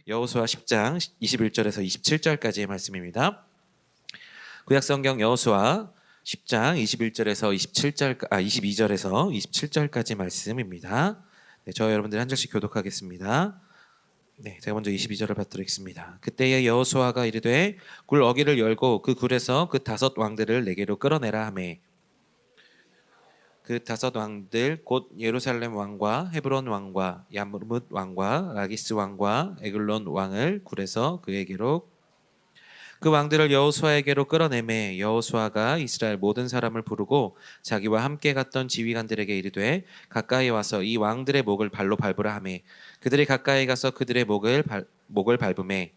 여호수아 10장 21절에서 27절까지의 말씀입니다. 구약성경 여호수아 10장 21절에서 22절에서 27절까지 말씀입니다. 네, 저와 여러분들 한 절씩 교독하겠습니다. 네, 제가 먼저 22절을 받들겠습니다. 그때에 여호수아가 이르되 굴 어기를 열고 그 굴에서 그 5 왕들을 내게로 끌어내라 하매 그 5 왕들 곧 예루살렘 왕과 헤브론 왕과 야므뭇 왕과 라기스 왕과 에글론 왕을 굴에서 그에게로 그 왕들을 여호수아에게로 끌어내매 여호수아가 이스라엘 모든 사람을 부르고 자기와 함께 갔던 지휘관들에게 이르되 가까이 와서 이 왕들의 목을 발로 밟으라 하매 그들이 가까이 가서 그들의 목을 밟으매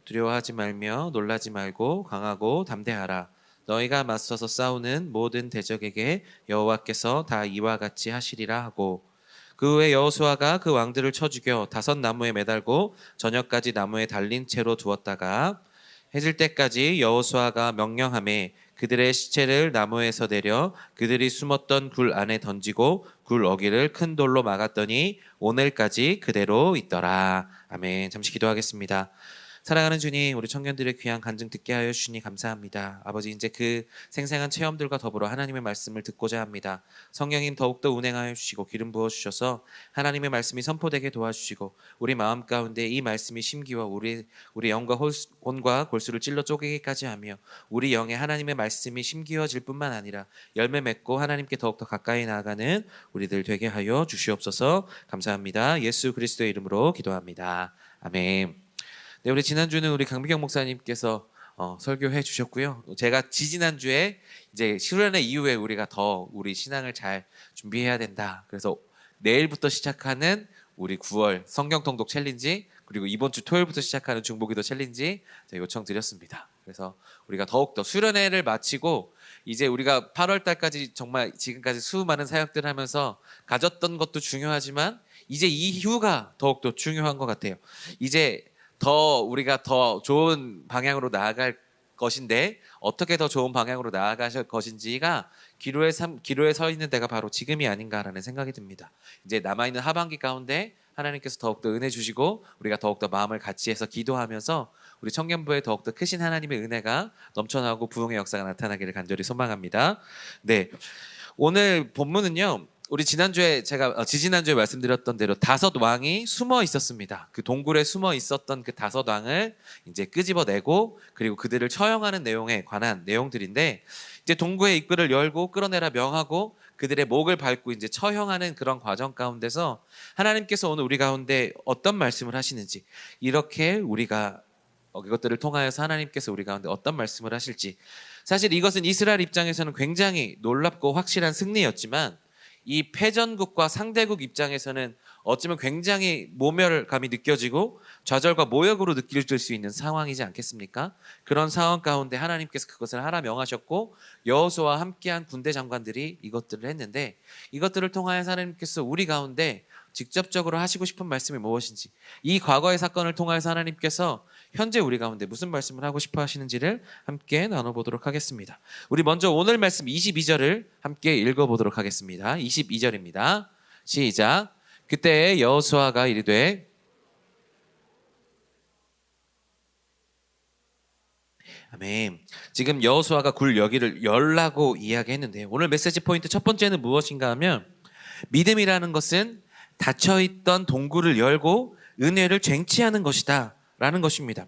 두려워하지 말며 놀라지 말고 강하고 담대하라. 너희가 맞서서 싸우는 모든 대적에게 여호와께서 다 이와 같이 하시리라 하고 그 후에 여호수아가 그 왕들을 쳐 죽여 5 나무에 매달고 저녁까지 나무에 달린 채로 두었다가 해질 때까지 여호수아가 명령하매 그들의 시체를 나무에서 내려 그들이 숨었던 굴 안에 던지고 굴 어기를 큰 돌로 막았더니 오늘까지 그대로 있더라. 아멘. 잠시 기도하겠습니다. 사랑하는 주님, 우리 청년들의 귀한 간증 듣게 하여 주시니 감사합니다. 아버지, 이제 그 생생한 체험들과 더불어 하나님의 말씀을 듣고자 합니다. 성령님 더욱더 운행하여 주시고 기름 부어 주셔서 하나님의 말씀이 선포되게 도와주시고 우리 마음 가운데 이 말씀이 심기와 우리 영과 혼과 골수를 찔러 쪼개기까지 하며 우리 영에 하나님의 말씀이 심기어질 뿐만 아니라 열매 맺고 하나님께 더욱더 가까이 나아가는 우리들 되게 하여 주시옵소서. 감사합니다. 예수 그리스도의 이름으로 기도합니다. 아멘. 네, 우리 지난주는 우리 강미경 목사님께서 설교해 주셨고요. 제가 지지난주에 이제 수련회 이후에 우리가 더 우리 신앙을 잘 준비해야 된다. 그래서 내일부터 시작하는 우리 9월 성경 통독 챌린지 그리고 이번 주 토요일부터 시작하는 중보기도 챌린지 제가 요청드렸습니다. 그래서 우리가 더욱더 수련회를 마치고 이제 우리가 8월 달까지 정말 지금까지 수많은 사역들을 하면서 가졌던 것도 중요하지만 이제 이후가 더욱더 중요한 것 같아요. 이제 우리가 더 좋은 방향으로 나아갈 것인데 어떻게 더 좋은 방향으로 나아갈 것인지가 기로에 서 있는 데가 바로 지금이 아닌가라는 생각이 듭니다. 이제 남아있는 하반기 가운데 하나님께서 더욱더 은혜 주시고 우리가 더욱더 마음을 같이 해서 기도하면서 우리 청년부에 더욱더 크신 하나님의 은혜가 넘쳐나고 부흥의 역사가 나타나기를 간절히 소망합니다. 네, 오늘 본문은요. 우리 지난주에 제가 지지난주에 말씀드렸던 대로 5 왕이 숨어 있었습니다. 그 동굴에 숨어 있었던 그 5 왕을 이제 끄집어내고 그리고 그들을 처형하는 내용에 관한 내용들인데 이제 동굴의 입구를 열고 끌어내라 명하고 그들의 목을 밟고 이제 처형하는 그런 과정 가운데서 하나님께서 오늘 우리 가운데 어떤 말씀을 하시는지 이렇게 우리가 이것들을 통하여서 하나님께서 우리 가운데 어떤 말씀을 하실지 사실 이것은 이스라엘 입장에서는 굉장히 놀랍고 확실한 승리였지만 이 패전국과 상대국 입장에서는 어쩌면 굉장히 모멸감이 느껴지고 좌절과 모욕으로 느껴질 수 있는 상황이지 않겠습니까? 그런 상황 가운데 하나님께서 그것을 하라 명하셨고 여호수아와 함께한 군대 장관들이 이것들을 했는데 이것들을 통하여 하나님께서 우리 가운데 직접적으로 하시고 싶은 말씀이 무엇인지 이 과거의 사건을 통하여서 하나님께서 현재 우리 가운데 무슨 말씀을 하고 싶어 하시는지를 함께 나눠보도록 하겠습니다. 우리 먼저 오늘 말씀 22절을 함께 읽어보도록 하겠습니다. 22절입니다. 시작. 그때 여호수아가 이르되 아멘. 지금 여호수아가 굴 여기를 열라고 이야기했는데 오늘 메시지 포인트 첫 번째는 무엇인가 하면 믿음이라는 것은 닫혀있던 동굴을 열고 은혜를 쟁취하는 것이다 라는 것입니다.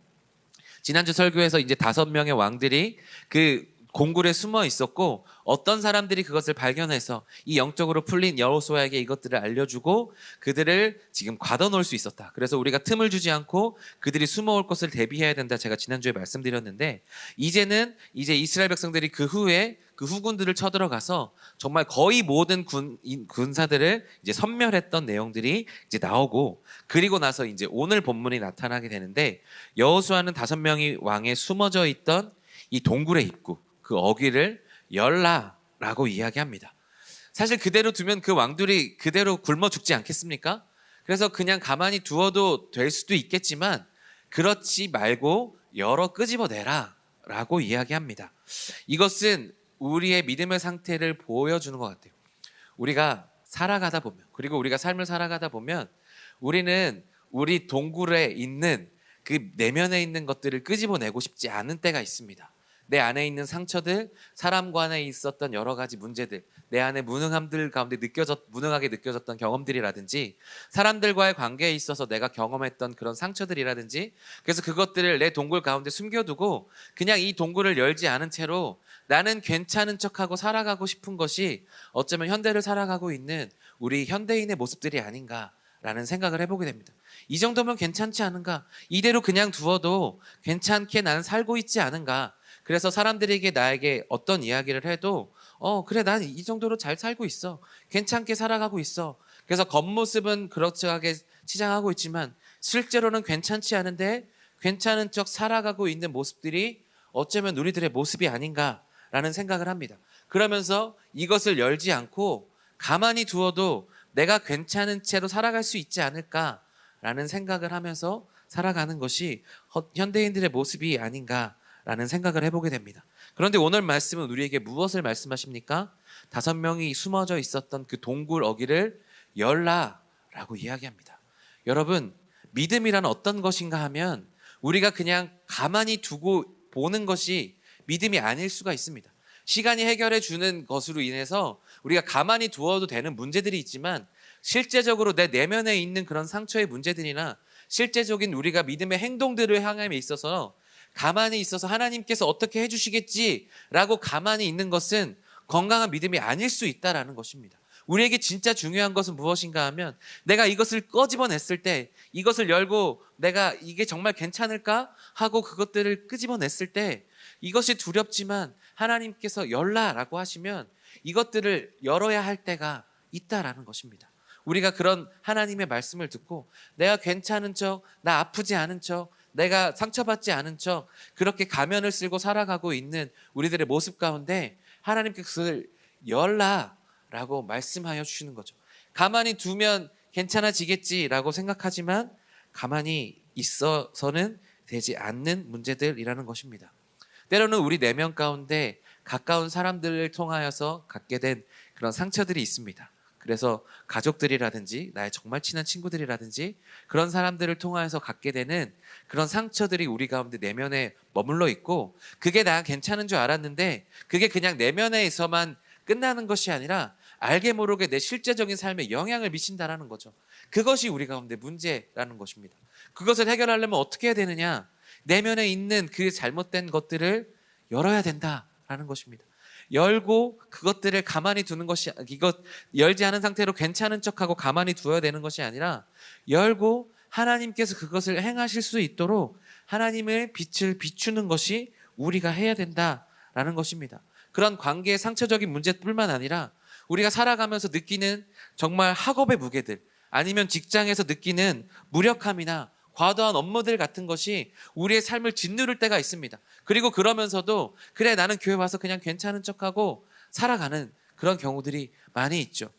지난주 설교에서 이제 5명의 왕들이 그 공굴에 숨어 있었고 어떤 사람들이 그것을 발견해서 이 영적으로 풀린 여호수아에게 이것들을 알려주고 그들을 지금 가둬놓을 수 있었다. 그래서 우리가 틈을 주지 않고 그들이 숨어올 것을 대비해야 된다. 제가 지난주에 말씀드렸는데 이제는 이제 이스라엘 백성들이 그 후에 그 후군들을 쳐들어가서 정말 거의 모든 군사들을 이제 섬멸했던 내용들이 이제 나오고 그리고 나서 이제 오늘 본문이 나타나게 되는데 여호수아는 5명이 왕에 숨어져 있던 이 동굴의 입구 그 어귀를 열라라고 이야기합니다. 사실 그대로 두면 그 왕들이 그대로 굶어 죽지 않겠습니까? 그래서 그냥 가만히 두어도 될 수도 있겠지만 그렇지 말고 열어 끄집어내라 라고 이야기합니다. 이것은 우리의 믿음의 상태를 보여주는 것 같아요. 우리가 살아가다 보면 그리고 우리가 삶을 살아가다 보면 우리는 우리 동굴에 있는 그 내면에 있는 것들을 끄집어내고 싶지 않은 때가 있습니다. 내 안에 있는 상처들, 사람 간에 있었던 여러 가지 문제들, 내 안에 무능함들 가운데 무능하게 느껴졌던 경험들이라든지, 사람들과의 관계에 있어서 내가 경험했던 그런 상처들이라든지, 그래서 그것들을 내 동굴 가운데 숨겨두고 그냥 이 동굴을 열지 않은 채로 나는 괜찮은 척하고 살아가고 싶은 것이 어쩌면 현대를 살아가고 있는 우리 현대인의 모습들이 아닌가라는 생각을 해보게 됩니다. 이 정도면 괜찮지 않은가? 이대로 그냥 두어도 괜찮게 나는 살고 있지 않은가? 그래서 사람들에게 나에게 어떤 이야기를 해도 그래, 난 이 정도로 잘 살고 있어. 괜찮게 살아가고 있어. 그래서 겉모습은 그렇게 치장하고 있지만 실제로는 괜찮지 않은데 괜찮은 척 살아가고 있는 모습들이 어쩌면 우리들의 모습이 아닌가라는 생각을 합니다. 그러면서 이것을 열지 않고 가만히 두어도 내가 괜찮은 채로 살아갈 수 있지 않을까라는 생각을 하면서 살아가는 것이 현대인들의 모습이 아닌가라는 생각을 해보게 됩니다. 그런데 오늘 말씀은 우리에게 무엇을 말씀하십니까? 5명이 숨어져 있었던 그 동굴 어기를 열라라고 이야기합니다. 여러분, 믿음이란 어떤 것인가 하면 우리가 그냥 가만히 두고 보는 것이 믿음이 아닐 수가 있습니다. 시간이 해결해 주는 것으로 인해서 우리가 가만히 두어도 되는 문제들이 있지만 실제적으로 내 내면에 있는 그런 상처의 문제들이나 실제적인 우리가 믿음의 행동들을 향함에 있어서 가만히 있어서 하나님께서 어떻게 해주시겠지라고 가만히 있는 것은 건강한 믿음이 아닐 수 있다라는 것입니다. 우리에게 진짜 중요한 것은 무엇인가 하면 내가 이것을 끄집어냈을 때, 이것을 열고 내가 이게 정말 괜찮을까 하고 그것들을 끄집어냈을 때 이것이 두렵지만 하나님께서 열라라고 하시면 이것들을 열어야 할 때가 있다라는 것입니다. 우리가 그런 하나님의 말씀을 듣고 내가 괜찮은 척, 나 아프지 않은 척, 내가 상처받지 않은 척 그렇게 가면을 쓰고 살아가고 있는 우리들의 모습 가운데 하나님께서 그것을 열라라고 말씀하여 주시는 거죠. 가만히 두면 괜찮아지겠지라고 생각하지만 가만히 있어서는 되지 않는 문제들이라는 것입니다. 때로는 우리 내면 가운데 가까운 사람들을 통하여서 갖게 된 그런 상처들이 있습니다. 그래서 가족들이라든지 나의 정말 친한 친구들이라든지 그런 사람들을 통하여서 갖게 되는 그런 상처들이 우리 가운데 내면에 머물러 있고 그게 나 괜찮은 줄 알았는데 그게 그냥 내면에서만 끝나는 것이 아니라 알게 모르게 내 실제적인 삶에 영향을 미친다라는 거죠. 그것이 우리 가운데 문제라는 것입니다. 그것을 해결하려면 어떻게 해야 되느냐? 내면에 있는 그 잘못된 것들을 열어야 된다라는 것입니다. 열고 그것들을 가만히 두는 것이, 이것 열지 않은 상태로 괜찮은 척하고 가만히 두어야 되는 것이 아니라 열고 하나님께서 그것을 행하실 수 있도록 하나님의 빛을 비추는 것이 우리가 해야 된다라는 것입니다. 그런 관계의 상처적인 문제뿐만 아니라 우리가 살아가면서 느끼는 정말 학업의 무게들, 아니면 직장에서 느끼는 무력함이나 과도한 업무들 같은 것이 우리의 삶을 짓누를 때가 있습니다. 그리고 그러면서도 그래, 나는 교회 와서 그냥 괜찮은 척하고 살아가는 그런 경우들이 많이 있죠.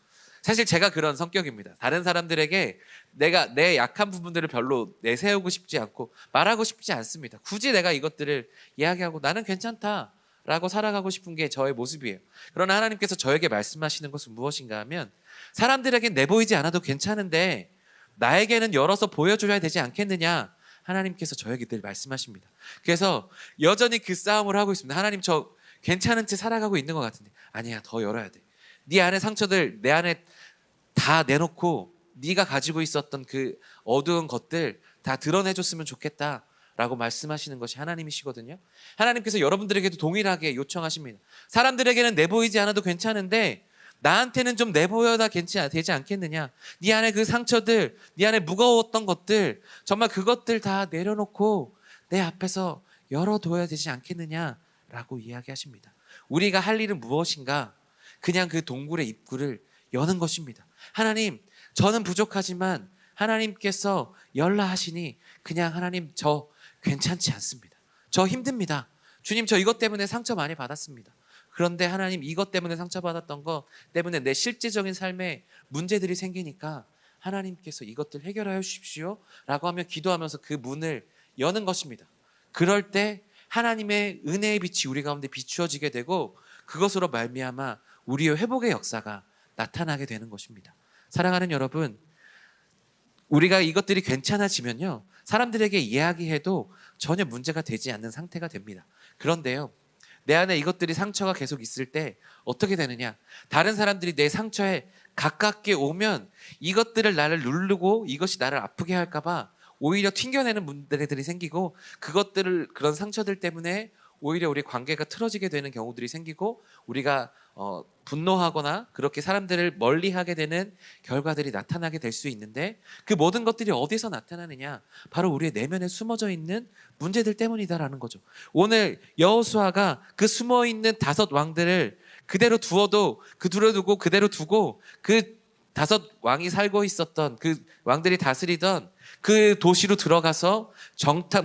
사실 제가 그런 성격입니다. 다른 사람들에게 내가 내 약한 부분들을 별로 내세우고 싶지 않고 말하고 싶지 않습니다. 굳이 내가 이것들을 이야기하고 나는 괜찮다라고 살아가고 싶은 게 저의 모습이에요. 그러나 하나님께서 저에게 말씀하시는 것은 무엇인가 하면 사람들에겐 내보이지 않아도 괜찮은데 나에게는 열어서 보여줘야 되지 않겠느냐, 하나님께서 저에게 늘 말씀하십니다. 그래서 여전히 그 싸움을 하고 있습니다. 하나님, 저 괜찮은 채 살아가고 있는 것 같은데 아니야, 더 열어야 돼. 네 안에 상처들 내 안에 다 내놓고 네가 가지고 있었던 그 어두운 것들 다 드러내줬으면 좋겠다 라고 말씀하시는 것이 하나님이시거든요. 하나님께서 여러분들에게도 동일하게 요청하십니다. 사람들에게는 내보이지 않아도 괜찮은데 나한테는 좀 내보여야 되지 않겠느냐. 네 안에 그 상처들, 네 안에 무거웠던 것들, 정말 그것들 다 내려놓고 내 앞에서 열어둬야 되지 않겠느냐라고 이야기하십니다. 우리가 할 일은 무엇인가? 그냥 그 동굴의 입구를 여는 것입니다. 하나님, 저는 부족하지만 하나님께서 열라 하시니 그냥 하나님, 저 괜찮지 않습니다. 저 힘듭니다. 주님, 저 이것 때문에 상처 많이 받았습니다. 그런데 하나님, 이것 때문에 상처받았던 것 때문에 내 실제적인 삶에 문제들이 생기니까 하나님께서 이것들 해결하여 주십시오 라고 하며 기도하면서 그 문을 여는 것입니다. 그럴 때 하나님의 은혜의 빛이 우리 가운데 비추어지게 되고 그것으로 말미암아 우리의 회복의 역사가 나타나게 되는 것입니다. 사랑하는 여러분, 우리가 이것들이 괜찮아지면요, 사람들에게 이야기해도 전혀 문제가 되지 않는 상태가 됩니다. 그런데요, 내 안에 이것들이 상처가 계속 있을 때 어떻게 되느냐, 다른 사람들이 내 상처에 가깝게 오면 이것들을 나를 누르고 이것이 나를 아프게 할까봐 오히려 튕겨내는 문제들이 생기고, 그런 상처들 때문에 오히려 우리 관계가 틀어지게 되는 경우들이 생기고, 우리가 분노하거나 그렇게 사람들을 멀리하게 되는 결과들이 나타나게 될 수 있는데, 그 모든 것들이 어디서 나타나느냐, 바로 우리의 내면에 숨어져 있는 문제들 때문이다라는 거죠. 오늘 여호수아가 그 숨어 있는 5 왕들을 그대로 두고 그대로 두고 그 5 왕이 살고 있었던, 그 왕들이 다스리던 그 도시로 들어가서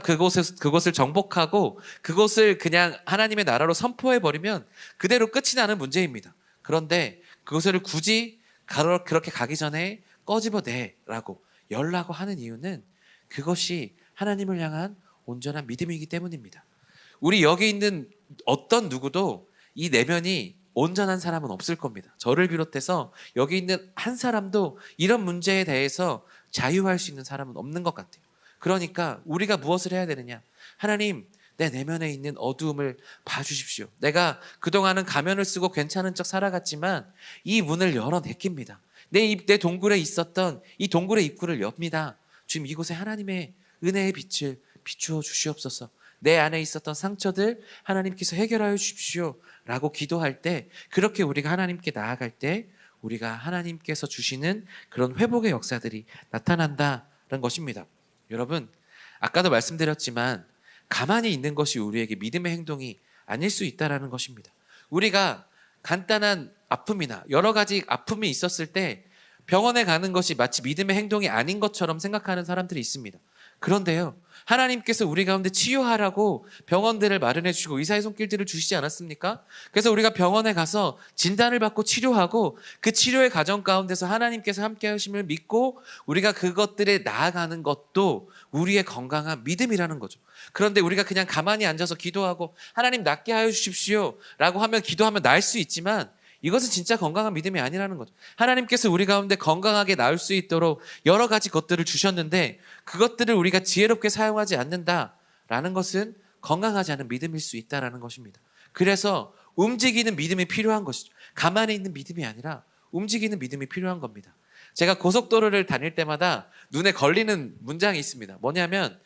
그곳을 정복하고 그곳을 그냥 하나님의 나라로 선포해 버리면 그대로 끝이 나는 문제입니다. 그런데 그것을 굳이 그렇게 가기 전에 꺼집어내라고 열라고 하는 이유는 그것이 하나님을 향한 온전한 믿음이기 때문입니다. 우리 여기 있는 어떤 누구도 이 내면이 온전한 사람은 없을 겁니다. 저를 비롯해서 여기 있는 한 사람도 이런 문제에 대해서 자유할 수 있는 사람은 없는 것 같아요. 그러니까 우리가 무엇을 해야 되느냐, 하나님, 내 내면에 있는 어두움을 봐주십시오. 내가 그동안은 가면을 쓰고 괜찮은 척 살아갔지만 이 문을 열어내깁니다. 내 동굴에 있었던 이 동굴의 입구를 엽니다. 주님, 이곳에 하나님의 은혜의 빛을 비추어 주시옵소서. 내 안에 있었던 상처들 하나님께서 해결하여 주십시오 라고 기도할 때, 그렇게 우리가 하나님께 나아갈 때 우리가 하나님께서 주시는 그런 회복의 역사들이 나타난다는 것입니다. 여러분, 아까도 말씀드렸지만 가만히 있는 것이 우리에게 믿음의 행동이 아닐 수 있다는 것입니다. 우리가 간단한 아픔이나 여러 가지 아픔이 있었을 때 병원에 가는 것이 마치 믿음의 행동이 아닌 것처럼 생각하는 사람들이 있습니다. 그런데요, 하나님께서 우리 가운데 치유하라고 병원들을 마련해 주시고 의사의 손길들을 주시지 않았습니까? 그래서 우리가 병원에 가서 진단을 받고 치료하고 그 치료의 과정 가운데서 하나님께서 함께 하심을 믿고 우리가 그것들에 나아가는 것도 우리의 건강한 믿음이라는 거죠. 그런데 우리가 그냥 가만히 앉아서 기도하고 하나님 낫게 하여 주십시오 라고 하면, 기도하면 나을 수 있지만 이것은 진짜 건강한 믿음이 아니라는 거죠. 하나님께서 우리 가운데 건강하게 나을 수 있도록 여러 가지 것들을 주셨는데 그것들을 우리가 지혜롭게 사용하지 않는다라는 것은 건강하지 않은 믿음일 수 있다는 것입니다. 그래서 움직이는 믿음이 필요한 것이죠. 가만히 있는 믿음이 아니라 움직이는 믿음이 필요한 겁니다. 제가 고속도로를 다닐 때마다 눈에 걸리는 문장이 있습니다. 뭐냐면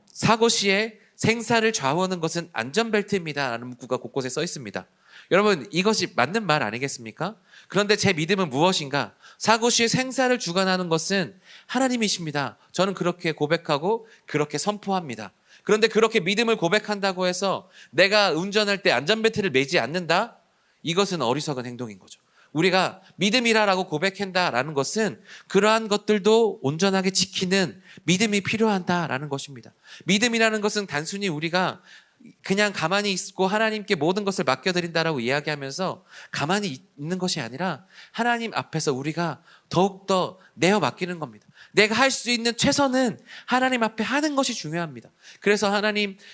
사고 시에 생사를 좌우하는 것은 안전벨트입니다 라는 문구가 곳곳에 써 있습니다. 여러분, 이것이 맞는 말 아니겠습니까? 그런데 제 믿음은 무엇인가? 사고 시에 생사를 주관하는 것은 하나님이십니다. 저는 그렇게 고백하고 그렇게 선포합니다. 그런데 그렇게 믿음을 고백한다고 해서 내가 운전할 때 안전벨트를 매지 않는다? 이것은 어리석은 행동인 거죠. 우리가 믿음이라고 고백한다라는 것은 그러한 것들도 온전하게 지키는 믿음이 필요하다라는 것입니다. 믿음이라는 것은 단순히 우리가 그냥 가만히 있고 하나님께 모든 것을 맡겨드린다라고 이야기하면서 가만히 있는 것이 아니라 하나님 앞에서 우리가 더욱더 내어 맡기는 겁니다. 내가 할 수 있는 최선은 하나님 앞에 하는 것이 중요합니다. 그래서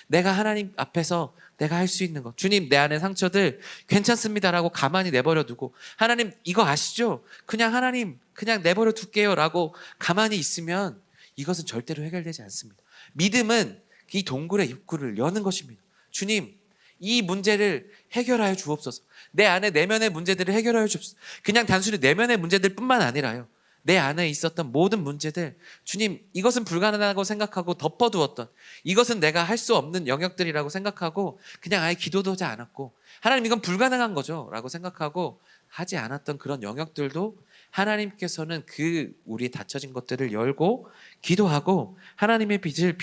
내가 하나님 앞에서 내가 할 수 있는 것, 주님, 내 안에 상처들 괜찮습니다라고 가만히 내버려 두고, 하나님 이거 아시죠? 하나님 그냥 내버려 둘게요 라고 가만히 있으면 이것은 절대로 해결되지 않습니다. 믿음은 이 동굴의 입구를 여는 것입니다. 주님, 이 문제를 해결하여 주옵소서. 내 안에 내면의 문제들을 해결하여 주옵소서. 그냥 단순히 내면의 문제들 뿐만 아니라요, 내 안에 있었던 모든 문제들, 주님, 이것은 불가능하다고 생각하고 덮어두었던, 이것은 내가 할 수 없는 영역들이라고 생각하고 그냥 아예 기도도 하지 않았고, 하나님 이건 불가능한 거죠 라고 생각하고 하지 않았던 그런 영역들도 하나님께서는 우리의 닫혀진 것들을 열고 기도하고 하나님의 빛을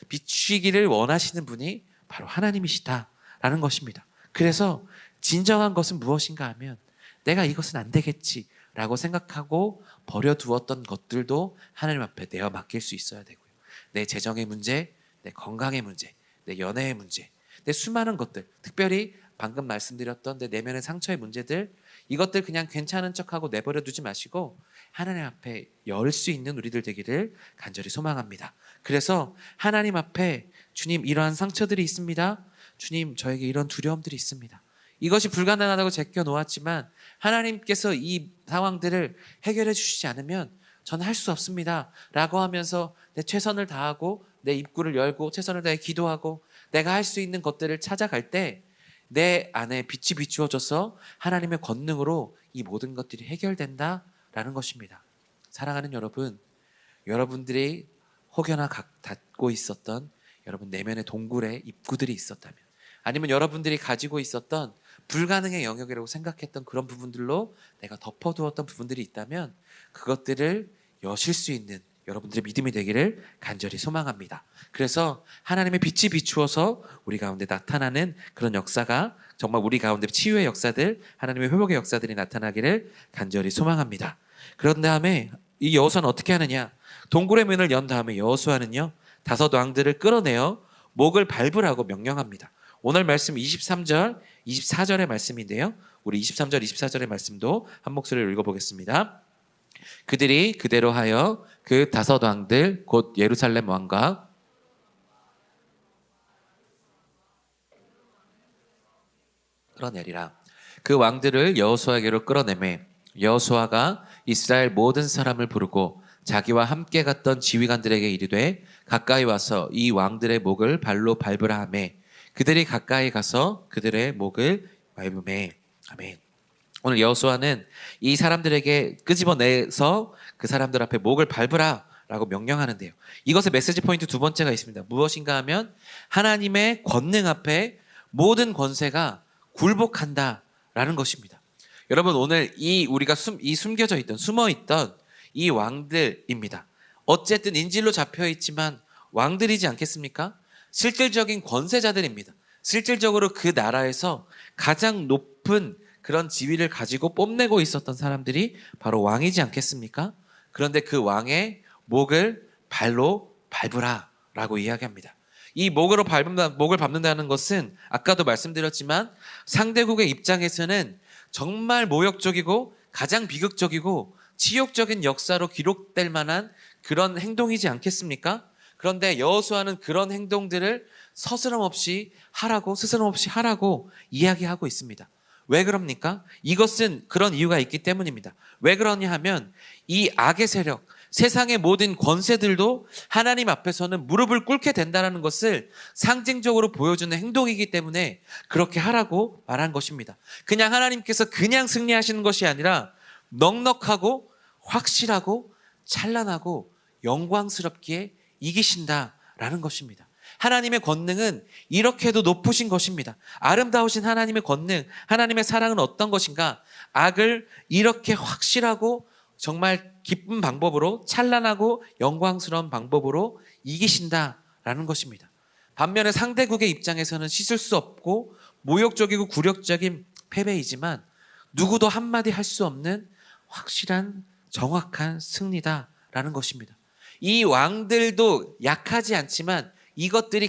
비추시기를 원하시는 분이 바로 하나님이시다라는 것입니다. 그래서 진정한 것은 무엇인가 하면, 내가 이것은 안 되겠지라고 생각하고 버려두었던 것들도 하나님 앞에 내어 맡길 수 있어야 되고요. 내 재정의 문제, 내 건강의 문제, 내 연애의 문제, 내 수많은 것들, 특별히 방금 말씀드렸던 내 내면의 상처의 문제들, 이것들 그냥 괜찮은 척하고 내버려 두지 마시고 하나님 앞에 열 수 있는 우리들 되기를 간절히 소망합니다. 그래서 하나님 앞에, 주님, 이러한 상처들이 있습니다. 주님, 저에게 이런 두려움들이 있습니다. 이것이 불가능하다고 제껴 놓았지만 하나님께서 이 상황들을 해결해 주시지 않으면 저는 할 수 없습니다 라고 하면서 내 최선을 다하고 내 입구를 열고 최선을 다해 기도하고 내가 할 수 있는 것들을 찾아갈 때 내 안에 빛이 비추어져서 하나님의 권능으로 이 모든 것들이 해결된다라는 것입니다. 사랑하는 여러분, 여러분들이 혹여나 닫고 있었던 여러분 내면의 동굴에 입구들이 있었다면, 아니면 여러분들이 가지고 있었던 불가능의 영역이라고 생각했던 그런 부분들로 내가 덮어두었던 부분들이 있다면 그것들을 여실 수 있는 여러분들의 믿음이 되기를 간절히 소망합니다. 그래서 하나님의 빛이 비추어서 우리 가운데 나타나는 그런 역사가, 정말 우리 가운데 치유의 역사들, 하나님의 회복의 역사들이 나타나기를 간절히 소망합니다. 그런 다음에 이 여호수아는 어떻게 하느냐? 동굴의 문을 연 다음에 여호수아는요 5 왕들을 끌어내어 목을 밟으라고 명령합니다. 오늘 말씀 23절, 24절의 말씀인데요. 우리 23절, 24절의 말씀도 한 목소리로 읽어보겠습니다. 그들이 그대로 하여 그 5 왕들 곧 예루살렘 왕과 끌어내리라. 그 왕들을 여호수아에게로 끌어내매 여호수아가 이스라엘 모든 사람을 부르고 자기와 함께 갔던 지휘관들에게 이르되 가까이 와서 이 왕들의 목을 발로 밟으라 하매 그들이 가까이 가서 그들의 목을 밟으매. 아멘. 오늘 여호수아는 이 사람들에게 끄집어내서 그 사람들 앞에 목을 밟으라 라고 명령하는데요. 이것의 메시지 포인트 2번째가 있습니다. 무엇인가 하면 하나님의 권능 앞에 모든 권세가 굴복한다 라는 것입니다. 여러분, 오늘 우리가 숨겨져 있던, 숨어 있던 이 왕들입니다. 어쨌든 인질로 잡혀 있지만 왕들이지 않겠습니까? 실질적인 권세자들입니다. 실질적으로 그 나라에서 가장 높은 그런 지위를 가지고 뽐내고 있었던 사람들이 바로 왕이지 않겠습니까? 그런데 그 왕의 목을 발로 밟으라 라고 이야기합니다. 이 목을 밟는다는 것은 아까도 말씀드렸지만 상대국의 입장에서는 정말 모욕적이고 가장 비극적이고 치욕적인 역사로 기록될 만한 그런 행동이지 않겠습니까? 그런데 여호수아는 그런 행동들을 스스럼 없이 하라고 이야기하고 있습니다. 왜 그럽니까? 이것은 그런 이유가 있기 때문입니다. 왜 그러냐 하면 이 악의 세력, 세상의 모든 권세들도 하나님 앞에서는 무릎을 꿇게 된다는 것을 상징적으로 보여주는 행동이기 때문에 그렇게 하라고 말한 것입니다. 그냥 하나님께서 그냥 승리하시는 것이 아니라 넉넉하고 확실하고 찬란하고 영광스럽기에 이기신다라는 것입니다. 하나님의 권능은 이렇게도 높으신 것입니다. 아름다우신 하나님의 권능, 하나님의 사랑은 어떤 것인가? 악을 이렇게 확실하고 정말 기쁜 방법으로, 찬란하고 영광스러운 방법으로 이기신다라는 것입니다. 반면에 상대국의 입장에서는 씻을 수 없고 모욕적이고 굴욕적인 패배이지만 누구도 한마디 할 수 없는 확실한 정확한 승리다라는 것입니다. 이 왕들도 약하지 않지만 이것들이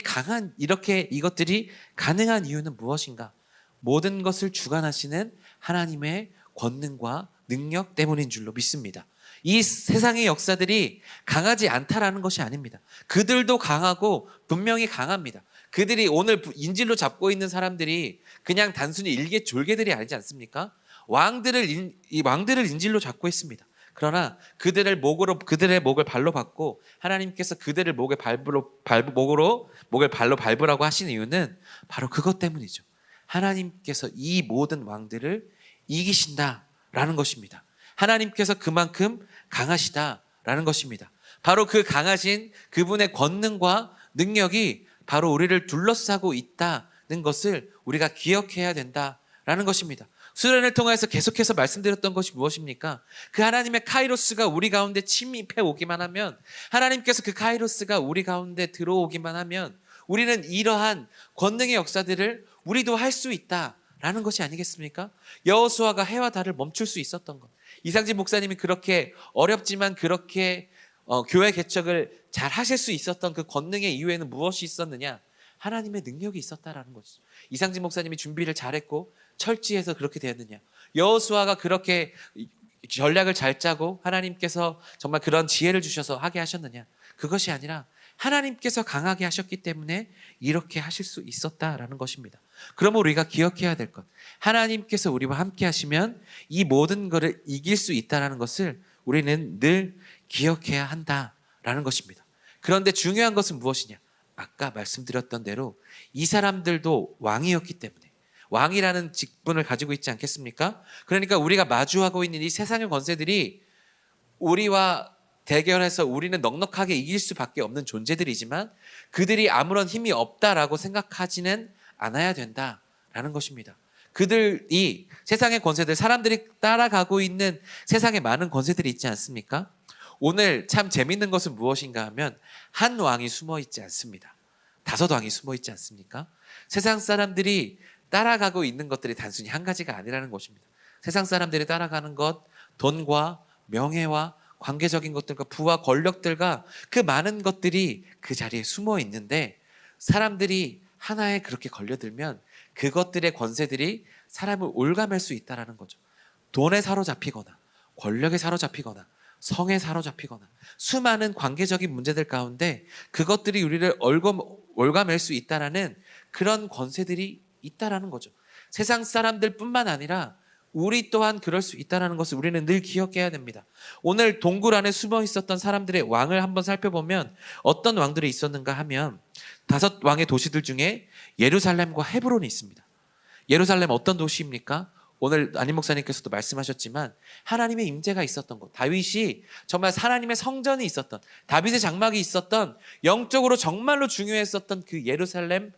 가능한 이유는 무엇인가? 모든 것을 주관하시는 하나님의 권능과 능력 때문인 줄로 믿습니다. 이 세상의 역사들이 강하지 않다라는 것이 아닙니다. 그들도 강하고 분명히 강합니다. 그들이 오늘 인질로 잡고 있는 사람들이 그냥 단순히 일개졸개들이 아니지 않습니까? 왕들을 인질로 잡고 있습니다. 그러나 그들의 목을 발로 밟고 하나님께서 그들을 목을 발로 밟으라고 하신 이유는 바로 그것 때문이죠. 하나님께서 이 모든 왕들을 이기신다라는 것입니다. 하나님께서 그만큼 강하시다라는 것입니다. 바로 그 강하신 그분의 권능과 능력이 바로 우리를 둘러싸고 있다는 것을 우리가 기억해야 된다라는 것입니다. 수련을 통해서 계속해서 말씀드렸던 것이 무엇입니까? 그 하나님의 카이로스가 우리 가운데 침입해 오기만 하면, 하나님께서 그 카이로스가 우리 가운데 들어오기만 하면 우리는 이러한 권능의 역사들을 우리도 할 수 있다라는 것이 아니겠습니까? 여호수아가 해와 달을 멈출 수 있었던 것, 이상진 목사님이 그렇게 어렵지만 그렇게 교회 개척을 잘 하실 수 있었던 그 권능의 이유에는 무엇이 있었느냐? 하나님의 능력이 있었다라는 거죠. 이상진 목사님이 준비를 잘했고 철저해서 그렇게 되었느냐? 여호수아가 그렇게 전략을 잘 짜고 하나님께서 정말 그런 지혜를 주셔서 하게 하셨느냐? 그것이 아니라 하나님께서 강하게 하셨기 때문에 이렇게 하실 수 있었다라는 것입니다. 그러면 우리가 기억해야 될 것, 하나님께서 우리와 함께 하시면 이 모든 것을 이길 수 있다는 것을 우리는 늘 기억해야 한다라는 것입니다. 그런데 중요한 것은 무엇이냐? 아까 말씀드렸던 대로 이 사람들도 왕이었기 때문에 왕이라는 직분을 가지고 있지 않겠습니까? 그러니까 우리가 마주하고 있는 이 세상의 권세들이 우리와 대결해서 우리는 넉넉하게 이길 수밖에 없는 존재들이지만 그들이 아무런 힘이 없다라고 생각하지는 않아야 된다라는 것입니다. 그들이 세상의 권세들, 사람들이 따라가고 있는 세상에 많은 권세들이 있지 않습니까? 오늘 참 재밌는 것은 무엇인가 하면 한 왕이 숨어 있지 않습니다. 5왕이 숨어 있지 않습니까? 세상 사람들이 따라가고 있는 것들이 단순히 한 가지가 아니라는 것입니다. 세상 사람들이 따라가는 것, 돈과 명예와 관계적인 것들과 부와 권력들과 그 많은 것들이 그 자리에 숨어 있는데 사람들이 하나에 그렇게 걸려들면 그것들의 권세들이 사람을 올가맬 수 있다는 거죠. 돈에 사로잡히거나 권력에 사로잡히거나 성에 사로잡히거나 수많은 관계적인 문제들 가운데 그것들이 우리를 올가맬 수 있다는 그런 권세들이 있다는 거죠. 세상 사람들뿐만 아니라 우리 또한 그럴 수 있다는 것을 우리는 늘 기억해야 됩니다. 오늘 동굴 안에 숨어 있었던 사람들의 왕을 한번 살펴보면 어떤 왕들이 있었는가 하면 5왕의 도시들 중에 예루살렘과 헤브론이 있습니다. 예루살렘 어떤 도시입니까? 오늘 안임 목사님께서도 말씀하셨지만 하나님의 임재가 있었던 곳, 다윗이 정말 하나님의 성전이 있었던, 다윗의 장막이 있었던, 영적으로 정말로 중요했었던 그 예루살렘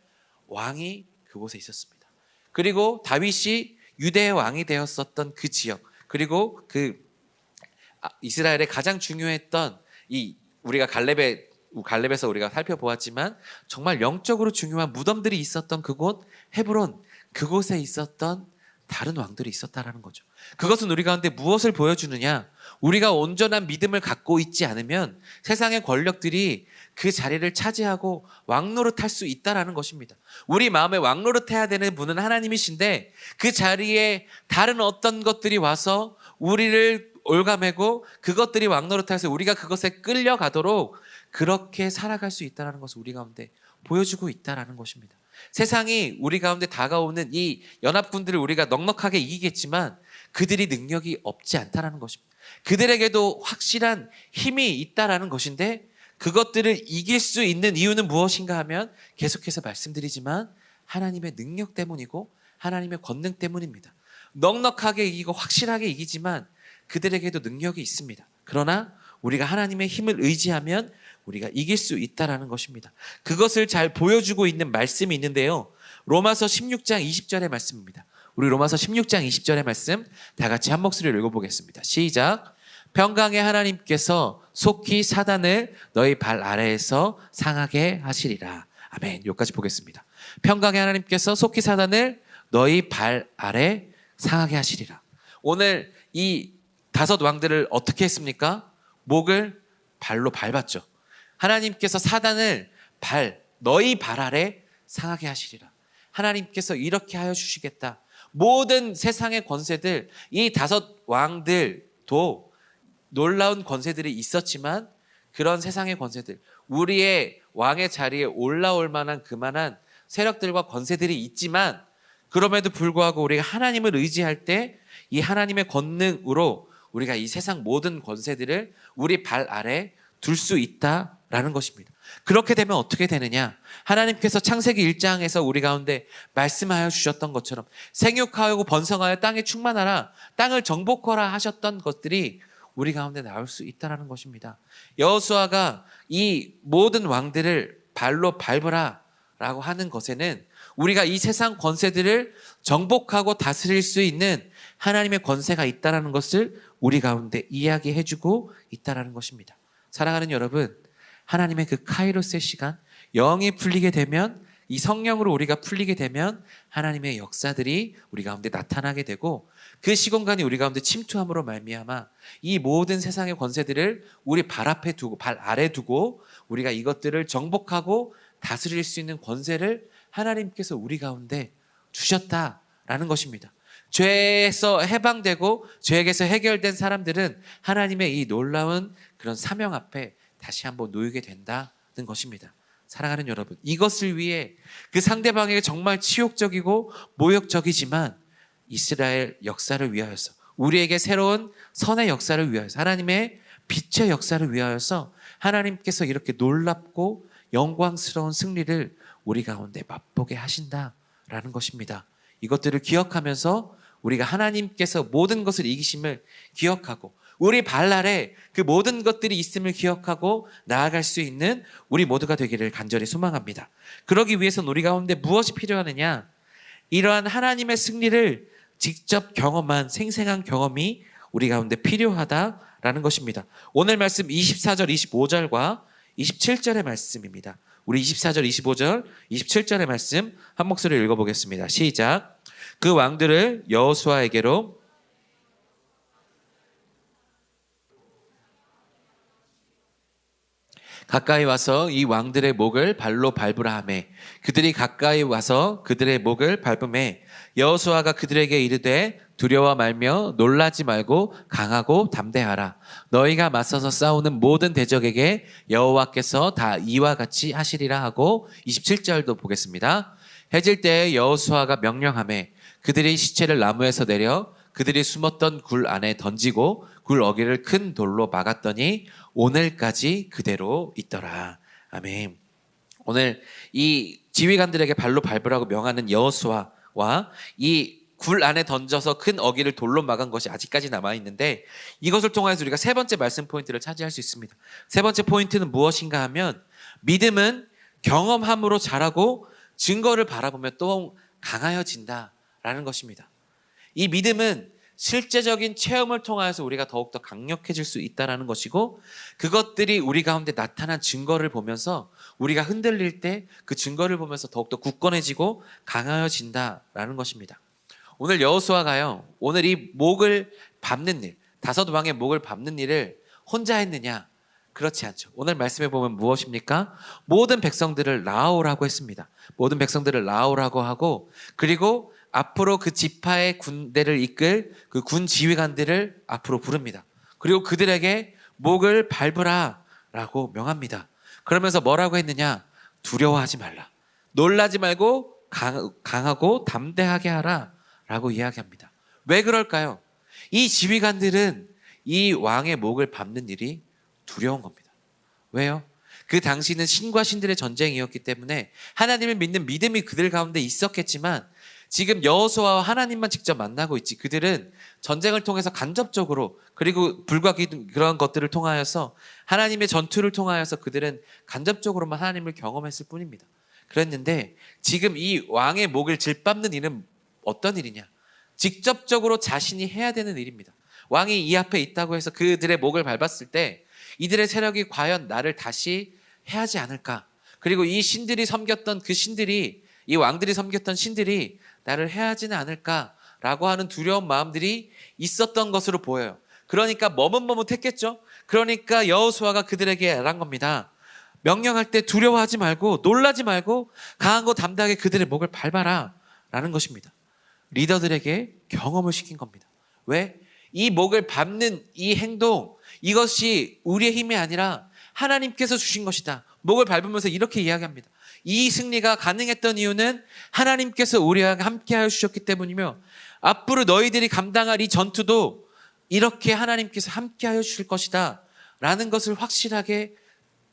왕이 그곳에 있었습니다. 그리고 다윗이 유대의 왕이 되었었던 그 지역, 그리고 그 이스라엘의 가장 중요했던 이 우리가 갈렙에서 우리가 살펴보았지만 정말 영적으로 중요한 무덤들이 있었던 그곳 헤브론, 그곳에 있었던 다른 왕들이 있었다라는 거죠. 그것은 우리 가운데 무엇을 보여주느냐? 우리가 온전한 믿음을 갖고 있지 않으면 세상의 권력들이 그 자리를 차지하고 왕노릇할 수 있다라는 것입니다. 우리 마음에 왕노릇해야 되는 분은 하나님이신데 그 자리에 다른 어떤 것들이 와서 우리를 올가매고 그것들이 왕노릇해서 우리가 그것에 끌려가도록 그렇게 살아갈 수 있다는 것을 우리 가운데 보여주고 있다는 것입니다. 세상이 우리 가운데 다가오는 이 연합군들을 우리가 넉넉하게 이기겠지만 그들이 능력이 없지 않다는 것입니다. 그들에게도 확실한 힘이 있다는 것인데 그것들을 이길 수 있는 이유는 무엇인가 하면 계속해서 말씀드리지만 하나님의 능력 때문이고 하나님의 권능 때문입니다. 넉넉하게 이기고 확실하게 이기지만 그들에게도 능력이 있습니다. 그러나 우리가 하나님의 힘을 의지하면 우리가 이길 수 있다는 것입니다. 그것을 잘 보여주고 있는 말씀이 있는데요. 로마서 16장 20절의 말씀입니다. 우리 로마서 16장 20절의 말씀 다 같이 한 목소리로 읽어보겠습니다. 시작. 평강의 하나님께서 속히 사단을 너희 발 아래에서 상하게 하시리라. 아멘. 여기까지 보겠습니다. 평강의 하나님께서 속히 사단을 너희 발 아래 상하게 하시리라. 오늘 이 5왕들을 어떻게 했습니까? 목을 발로 밟았죠. 하나님께서 사단을 너희 발 아래 상하게 하시리라. 하나님께서 이렇게 하여 주시겠다. 모든 세상의 권세들, 이 5왕들도 놀라운 권세들이 있었지만 그런 세상의 권세들, 우리의 왕의 자리에 올라올 만한 그만한 세력들과 권세들이 있지만 그럼에도 불구하고 우리가 하나님을 의지할 때 이 하나님의 권능으로 우리가 이 세상 모든 권세들을 우리 발 아래 둘 수 있다라는 것입니다. 그렇게 되면 어떻게 되느냐? 하나님께서 창세기 1장에서 우리 가운데 말씀하여 주셨던 것처럼 생육하고 번성하여 땅에 충만하라, 땅을 정복하라 하셨던 것들이 우리 가운데 나올 수 있다는 것입니다. 여호수아가 이 모든 왕들을 발로 밟으라 라고 하는 것에는 우리가 이 세상 권세들을 정복하고 다스릴 수 있는 하나님의 권세가 있다는 것을 우리 가운데 이야기해주고 있다는 것입니다. 사랑하는 여러분, 하나님의 그 카이로스의 시간, 영이 풀리게 되면, 이 성령으로 우리가 풀리게 되면 하나님의 역사들이 우리 가운데 나타나게 되고 그 시공간이 우리 가운데 침투함으로 말미암아 이 모든 세상의 권세들을 우리 발 앞에 두고, 발 아래 두고 우리가 이것들을 정복하고 다스릴 수 있는 권세를 하나님께서 우리 가운데 주셨다라는 것입니다. 죄에서 해방되고 죄에게서 해결된 사람들은 하나님의 이 놀라운 그런 사명 앞에 다시 한번 놓이게 된다는 것입니다. 사랑하는 여러분, 이것을 위해 그 상대방에게 정말 치욕적이고 모욕적이지만 이스라엘 역사를 위하여서, 우리에게 새로운 선의 역사를 위하여서, 하나님의 빛의 역사를 위하여서 하나님께서 이렇게 놀랍고 영광스러운 승리를 우리 가운데 맛보게 하신다라는 것입니다. 이것들을 기억하면서 우리가 하나님께서 모든 것을 이기심을 기억하고 우리 발날에 그 모든 것들이 있음을 기억하고 나아갈 수 있는 우리 모두가 되기를 간절히 소망합니다. 그러기 위해서는 우리 가운데 무엇이 필요하느냐? 이러한 하나님의 승리를 직접 경험한 생생한 경험이 우리 가운데 필요하다라는 것입니다. 오늘 말씀 24절, 25절과 27절의 말씀입니다. 우리 24절, 25절, 27절의 말씀 한 목소리로 읽어보겠습니다. 시작. 그 왕들을 여호수아에게로 가까이 와서 이 왕들의 목을 발로 밟으라 하매 그들이 가까이 와서 그들의 목을 밟음에 여호수아가 그들에게 이르되 두려워 말며 놀라지 말고 강하고 담대하라. 너희가 맞서서 싸우는 모든 대적에게 여호와께서 다 이와 같이 하시리라 하고 27절도 보겠습니다. 해질 때에 여호수아가 명령하매 그들이 시체를 나무에서 내려 그들이 숨었던 굴 안에 던지고 굴 어귀를 큰 돌로 막았더니 오늘까지 그대로 있더라. 아멘. 오늘 이 지휘관들에게 발로 밟으라고 명하는 여호수아와 이 굴 안에 던져서 큰 어귀를 돌로 막은 것이 아직까지 남아있는데 이것을 통해서 우리가 세 번째 말씀 포인트를 차지할 수 있습니다. 세 번째 포인트는 무엇인가 하면 믿음은 경험함으로 자라고 증거를 바라보며 또 강하여진다라는 것입니다. 이 믿음은 실제적인 체험을 통하여서 우리가 더욱더 강력해질 수 있다는 것이고 그것들이 우리 가운데 나타난 증거를 보면서 우리가 흔들릴 때 그 증거를 보면서 더욱더 굳건해지고 강하여진다라는 것입니다. 오늘 여호수아가요, 오늘 이 목을 밟는 일, 5왕의 목을 밟는 일을 혼자 했느냐? 그렇지 않죠. 오늘 말씀해 보면 무엇입니까? 모든 백성들을 나아오라고 했습니다. 모든 백성들을 나아오라고 하고 그리고 앞으로 그 지파의 군대를 이끌 그 군 지휘관들을 앞으로 부릅니다. 그리고 그들에게 목을 밟으라 라고 명합니다. 그러면서 뭐라고 했느냐? 두려워하지 말라. 놀라지 말고 강하고 담대하게 하라 라고 이야기합니다. 왜 그럴까요? 이 지휘관들은 이 왕의 목을 밟는 일이 두려운 겁니다. 왜요? 그 당시는 신과 신들의 전쟁이었기 때문에 하나님을 믿는 믿음이 그들 가운데 있었겠지만 지금 여호수아와 하나님만 직접 만나고 있지 그들은 전쟁을 통해서 간접적으로 그리고 불과 그런 것들을 통하여서 하나님의 전투를 통하여서 그들은 간접적으로만 하나님을 경험했을 뿐입니다. 그랬는데 지금 이 왕의 목을 질밟는 일은 어떤 일이냐? 직접적으로 자신이 해야 되는 일입니다. 왕이 이 앞에 있다고 해서 그들의 목을 밟았을 때 이들의 세력이 과연 나를 다시 해하지 않을까? 그리고 이 신들이 섬겼던 그 신들이 이 왕들이 섬겼던 신들이 나를 해하지는 않을까라고 하는 두려운 마음들이 있었던 것으로 보여요. 그러니까 머뭇머뭇했겠죠. 그러니까 여호수아가 그들에게 말한 겁니다. 명령할 때 두려워하지 말고 놀라지 말고 강하고 담대하게 그들의 목을 밟아라 라는 것입니다. 리더들에게 경험을 시킨 겁니다. 왜? 이 목을 밟는 이 행동 이것이 우리의 힘이 아니라 하나님께서 주신 것이다. 목을 밟으면서 이렇게 이야기합니다. 이 승리가 가능했던 이유는 하나님께서 우리와 함께하여 주셨기 때문이며 앞으로 너희들이 감당할 이 전투도 이렇게 하나님께서 함께하여 주실 것이다 라는 것을 확실하게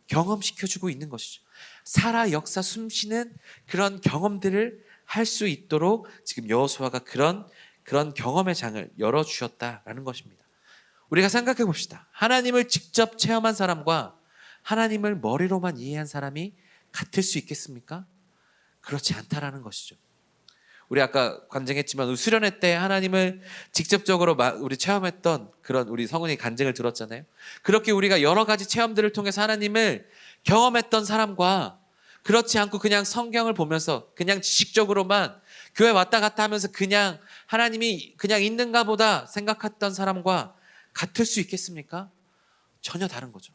경험시켜주고 있는 것이죠. 살아 역사 숨쉬는 그런 경험들을 할 수 있도록 지금 여호수아가 그런 경험의 장을 열어주셨다라는 것입니다. 우리가 생각해 봅시다. 하나님을 직접 체험한 사람과 하나님을 머리로만 이해한 사람이 같을 수 있겠습니까? 그렇지 않다라는 것이죠. 우리 아까 간증했지만 수련회 때 하나님을 직접적으로 우리 체험했던 그런 우리 성은이 간증을 들었잖아요. 그렇게 우리가 여러 가지 체험들을 통해서 하나님을 경험했던 사람과 그렇지 않고 그냥 성경을 보면서 그냥 지식적으로만 교회 왔다 갔다 하면서 그냥 하나님이 그냥 있는가 보다 생각했던 사람과 같을 수 있겠습니까? 전혀 다른 거죠.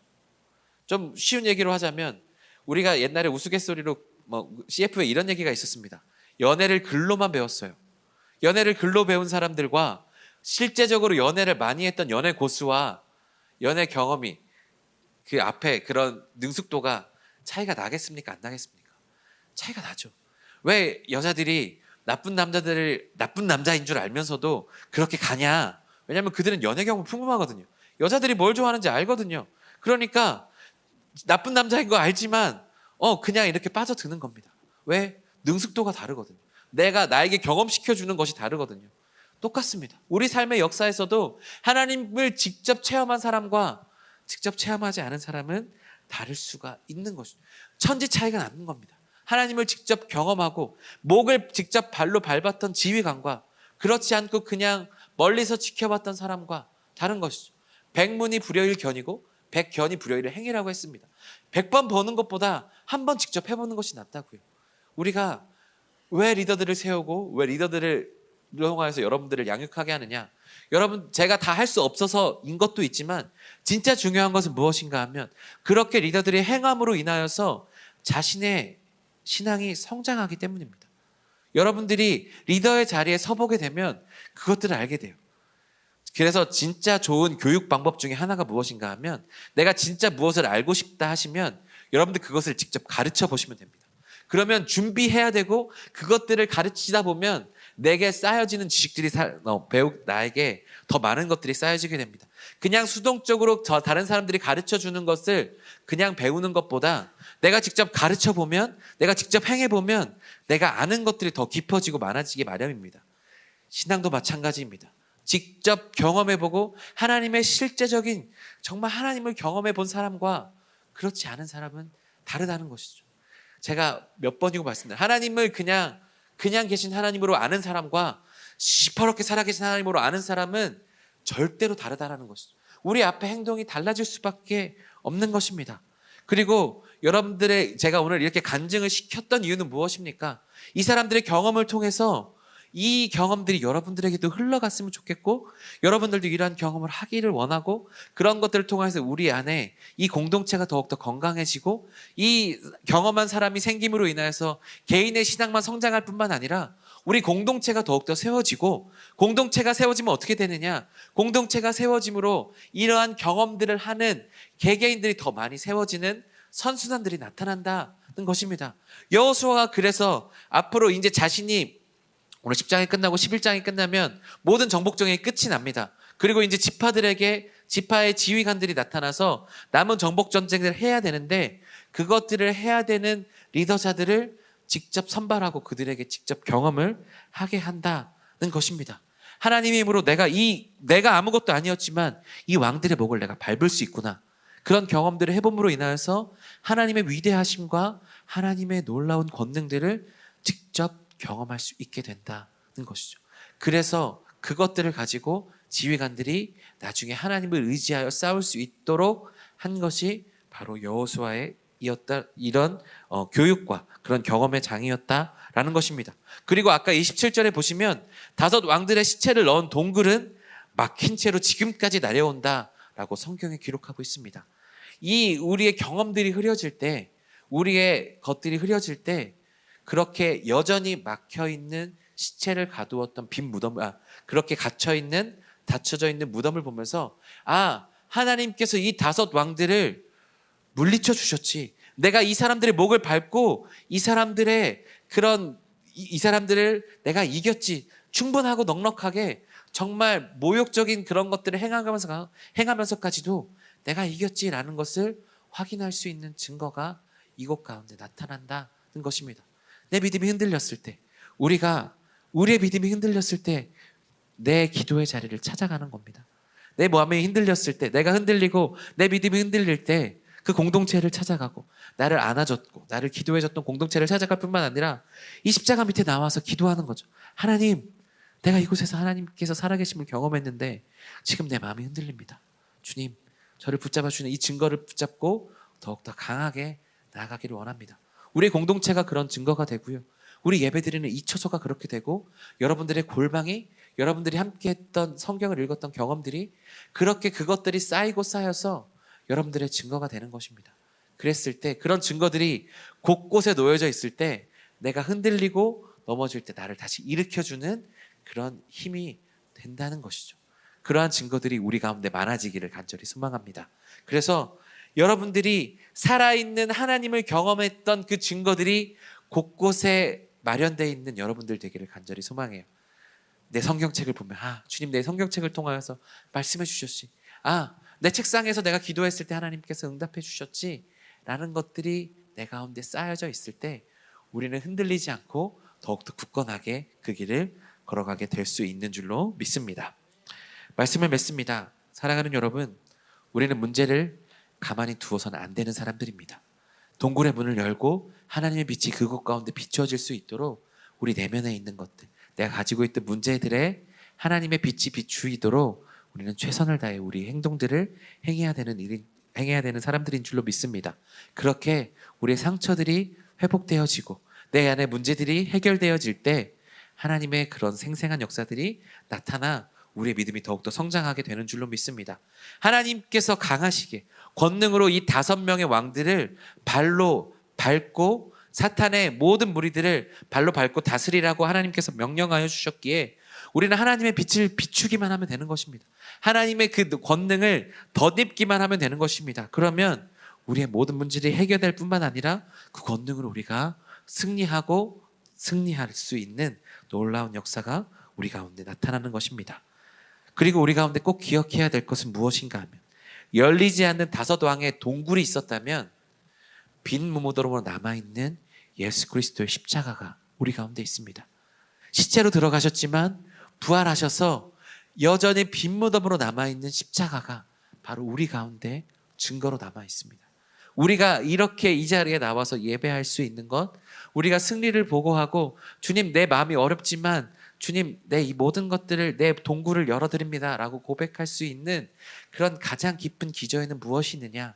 좀 쉬운 얘기로 하자면 우리가 옛날에 우스갯소리로 CF에 이런 얘기가 있었습니다. 연애를 글로만 배웠어요. 연애를 글로 배운 사람들과 실제적으로 연애를 많이 했던 연애 고수와 연애 경험이 그 앞에 그런 능숙도가 차이가 나겠습니까? 안 나겠습니까? 차이가 나죠. 왜 여자들이 나쁜 남자들을 나쁜 남자인 줄 알면서도 그렇게 가냐? 왜냐하면 그들은 연애 경험 풍부하거든요. 여자들이 뭘 좋아하는지 알거든요. 그러니까 나쁜 남자인 거 알지만 그냥 이렇게 빠져드는 겁니다. 왜? 능숙도가 다르거든요. 나에게 경험시켜주는 것이 다르거든요. 똑같습니다. 우리 삶의 역사에서도 하나님을 직접 체험한 사람과 직접 체험하지 않은 사람은 다를 수가 있는 것이죠. 천지 차이가 나는 겁니다. 하나님을 직접 경험하고 목을 직접 발로 밟았던 지휘관과 그렇지 않고 그냥 멀리서 지켜봤던 사람과 다른 것이죠. 백문이 불여일 견이고 백견이 불여일의 행위라고 했습니다. 100번 보는 것보다 한 번 직접 해보는 것이 낫다고요. 우리가 왜 리더들을 세우고 왜 리더들을 통해서 여러분들을 양육하게 하느냐? 여러분, 제가 다 할 수 없어서인 것도 있지만 진짜 중요한 것은 무엇인가 하면 그렇게 리더들의 행함으로 인하여서 자신의 신앙이 성장하기 때문입니다. 여러분들이 리더의 자리에 서보게 되면 그것들을 알게 돼요. 그래서 진짜 좋은 교육 방법 중에 하나가 무엇인가 하면 내가 진짜 무엇을 알고 싶다 하시면 여러분들 그것을 직접 가르쳐 보시면 됩니다. 그러면 준비해야 되고 그것들을 가르치다 보면 내게 쌓여지는 지식들이 나에게 더 많은 것들이 쌓여지게 됩니다. 그냥 수동적으로 다른 사람들이 가르쳐 주는 것을 그냥 배우는 것보다 내가 직접 가르쳐 보면, 내가 직접 행해 보면 내가 아는 것들이 더 깊어지고 많아지기 마련입니다. 신앙도 마찬가지입니다. 직접 경험해 보고 하나님의 실제적인 정말 하나님을 경험해 본 사람과 그렇지 않은 사람은 다르다는 것이죠. 제가 몇 번이고 말씀드립니다. 하나님을 그냥 계신 하나님으로 아는 사람과 시퍼렇게 살아계신 하나님으로 아는 사람은 절대로 다르다라는 것이죠. 우리 앞에 행동이 달라질 수밖에 없는 것입니다. 그리고 여러분들의 제가 오늘 이렇게 간증을 시켰던 이유는 무엇입니까? 이 사람들의 경험을 통해서 이 경험들이 여러분들에게도 흘러갔으면 좋겠고 여러분들도 이러한 경험을 하기를 원하고 그런 것들을 통해서 우리 안에 이 공동체가 더욱더 건강해지고 이 경험한 사람이 생김으로 인하여서 개인의 신앙만 성장할 뿐만 아니라 우리 공동체가 더욱더 세워지고 공동체가 세워지면 어떻게 되느냐? 공동체가 세워짐으로 이러한 경험들을 하는 개개인들이 더 많이 세워지는 선순환들이 나타난다는 것입니다. 여호수아가 그래서 앞으로 이제 자신이 오늘 10장이 끝나고 11장이 끝나면 모든 정복정의 끝이 납니다. 그리고 이제 지파의 지휘관들이 나타나서 남은 정복 전쟁을 해야 되는데 그것들을 해야 되는 리더자들을 직접 선발하고 그들에게 직접 경험을 하게 한다는 것입니다. 하나님의 힘으로 내가 아무것도 아니었지만 이 왕들의 목을 내가 밟을 수 있구나. 그런 경험들을 해봄으로 인하여서 하나님의 위대하심과 하나님의 놀라운 권능들을 직접 경험할 수 있게 된다는 것이죠. 그래서 그것들을 가지고 지휘관들이 나중에 하나님을 의지하여 싸울 수 있도록 한 것이 바로 여호수아의 이런 교육과 그런 경험의 장이었다라는 것입니다. 그리고 아까 27절에 보시면 5 왕들의 시체를 넣은 동굴은 막힌 채로 지금까지 내려온다라고 성경에 기록하고 있습니다. 이 우리의 경험들이 흐려질 때, 우리의 것들이 흐려질 때 그렇게 여전히 막혀있는 시체를 가두었던 빈 무덤, 그렇게 갇혀있는, 닫혀져 있는 무덤을 보면서 하나님께서 이 5 왕들을 물리쳐 주셨지. 내가 이 사람들의 목을 밟고 이 사람들을 내가 이겼지. 충분하고 넉넉하게 정말 모욕적인 그런 것들을 행하면서까지도 내가 이겼지라는 것을 확인할 수 있는 증거가 이곳 가운데 나타난다는 것입니다. 내 믿음이 흔들렸을 때, 우리의 믿음이 흔들렸을 때 내 기도의 자리를 찾아가는 겁니다. 내 마음이 흔들렸을 때, 내가 흔들리고 내 믿음이 흔들릴 때 그 공동체를 찾아가고 나를 안아줬고 나를 기도해줬던 공동체를 찾아갈 뿐만 아니라 이 십자가 밑에 나와서 기도하는 거죠. 하나님, 내가 이곳에서 하나님께서 살아계심을 경험했는데 지금 내 마음이 흔들립니다. 주님, 저를 붙잡아 주는 이 증거를 붙잡고 더욱더 강하게 나아가기를 원합니다. 우리 공동체가 그런 증거가 되고요. 우리 예배드리는 이 처소가 그렇게 되고 여러분들의 골방이 여러분들이 함께 했던 성경을 읽었던 경험들이 그렇게 그것들이 쌓이고 쌓여서 여러분들의 증거가 되는 것입니다. 그랬을 때 그런 증거들이 곳곳에 놓여져 있을 때 내가 흔들리고 넘어질 때 나를 다시 일으켜주는 그런 힘이 된다는 것이죠. 그러한 증거들이 우리 가운데 많아지기를 간절히 소망합니다. 그래서 여러분들이 살아있는 하나님을 경험했던 그 증거들이 곳곳에 마련되어 있는 여러분들 되기를 간절히 소망해요. 내 성경책을 보면 주님 내 성경책을 통하여서 말씀해 주셨지. 내 책상에서 내가 기도했을 때 하나님께서 응답해 주셨지 라는 것들이 내 가운데 쌓여져 있을 때 우리는 흔들리지 않고 더욱더 굳건하게 그 길을 걸어가게 될 수 있는 줄로 믿습니다. 말씀을 맺습니다. 사랑하는 여러분, 우리는 문제를 가만히 두어서는 안 되는 사람들입니다. 동굴의 문을 열고 하나님의 빛이 그곳 가운데 비추어질 수 있도록 우리 내면에 있는 것들, 내가 가지고 있던 문제들에 하나님의 빛이 비추이도록 우리는 최선을 다해 우리 행동들을 행해야 되는 사람들인 줄로 믿습니다. 그렇게 우리의 상처들이 회복되어지고 내 안의 문제들이 해결되어질 때 하나님의 그런 생생한 역사들이 나타나 우리의 믿음이 더욱더 성장하게 되는 줄로 믿습니다. 하나님께서 강하시게 권능으로 이 5명의 왕들을 발로 밟고 사탄의 모든 무리들을 발로 밟고 다스리라고 하나님께서 명령하여 주셨기에 우리는 하나님의 빛을 비추기만 하면 되는 것입니다. 하나님의 그 권능을 덧입기만 하면 되는 것입니다. 그러면 우리의 모든 문제들이 해결될 뿐만 아니라 그 권능으로 우리가 승리할 수 있는 놀라운 역사가 우리 가운데 나타나는 것입니다. 그리고 우리 가운데 꼭 기억해야 될 것은 무엇인가 하면 열리지 않는 5왕의 동굴이 있었다면 빈 무덤으로 남아있는 예수 그리스도의 십자가가 우리 가운데 있습니다. 시체로 들어가셨지만 부활하셔서 여전히 빈 무덤으로 남아있는 십자가가 바로 우리 가운데 증거로 남아있습니다. 우리가 이렇게 이 자리에 나와서 예배할 수 있는 것, 우리가 승리를 보고하고 주님 내 마음이 어렵지만 주님 내 이 모든 것들을 내 동굴을 열어드립니다 라고 고백할 수 있는 그런 가장 깊은 기저에는 무엇이 있느냐,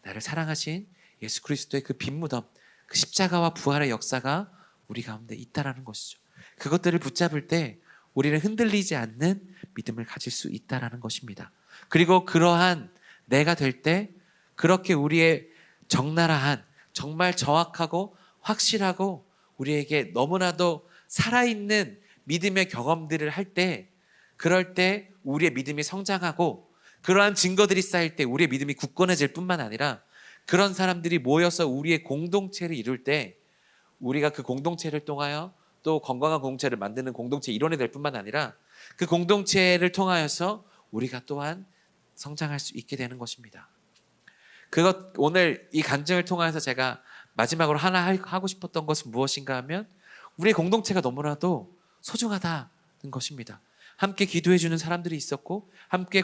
나를 사랑하신 예수 그리스도의 그 빈 무덤, 그 십자가와 부활의 역사가 우리 가운데 있다라는 것이죠. 그것들을 붙잡을 때 우리는 흔들리지 않는 믿음을 가질 수 있다라는 것입니다. 그리고 그러한 내가 될 때 그렇게 우리의 적나라한 정말 정확하고 확실하고 우리에게 너무나도 살아있는 믿음의 경험들을 할 때, 그럴 때 우리의 믿음이 성장하고 그러한 증거들이 쌓일 때 우리의 믿음이 굳건해질 뿐만 아니라 그런 사람들이 모여서 우리의 공동체를 이룰 때 우리가 그 공동체를 통하여 또 건강한 공동체를 만드는 공동체 일원이 될 뿐만 아니라 그 공동체를 통하여서 우리가 또한 성장할 수 있게 되는 것입니다. 오늘 이 간증을 통해서 제가 마지막으로 하나 하고 싶었던 것은 무엇인가 하면 우리의 공동체가 너무나도 소중하다는 것입니다. 함께 기도해주는 사람들이 있었고 함께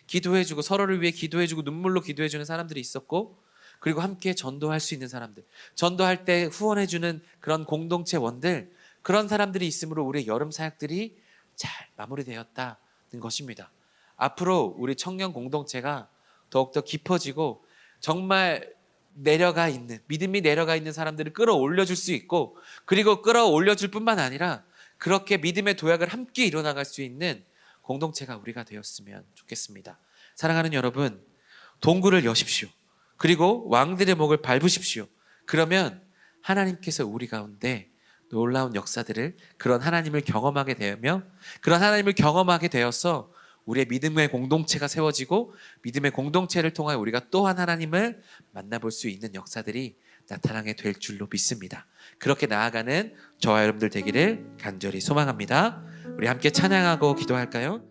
기도해주고 서로를 위해 기도해주고 눈물로 기도해주는 사람들이 있었고 그리고 함께 전도할 수 있는 사람들, 전도할 때 후원해주는 그런 공동체원들, 그런 사람들이 있으므로 우리의 여름 사역들이 잘 마무리되었다는 것입니다. 앞으로 우리 청년 공동체가 더욱더 깊어지고 정말 믿음이 내려가 있는 사람들을 끌어올려줄 수 있고 그리고 끌어올려줄 뿐만 아니라 그렇게 믿음의 도약을 함께 이뤄나갈 수 있는 공동체가 우리가 되었으면 좋겠습니다. 사랑하는 여러분, 동굴을 여십시오. 그리고 왕들의 목을 밟으십시오. 그러면 하나님께서 우리 가운데 놀라운 역사들을 그런 하나님을 경험하게 되며 그런 하나님을 경험하게 되어서 우리의 믿음의 공동체가 세워지고 믿음의 공동체를 통하여 우리가 또한 하나님을 만나볼 수 있는 역사들이 나타나게 될 줄로 믿습니다. 그렇게 나아가는 저와 여러분들 되기를 간절히 소망합니다. 우리 함께 찬양하고 기도할까요?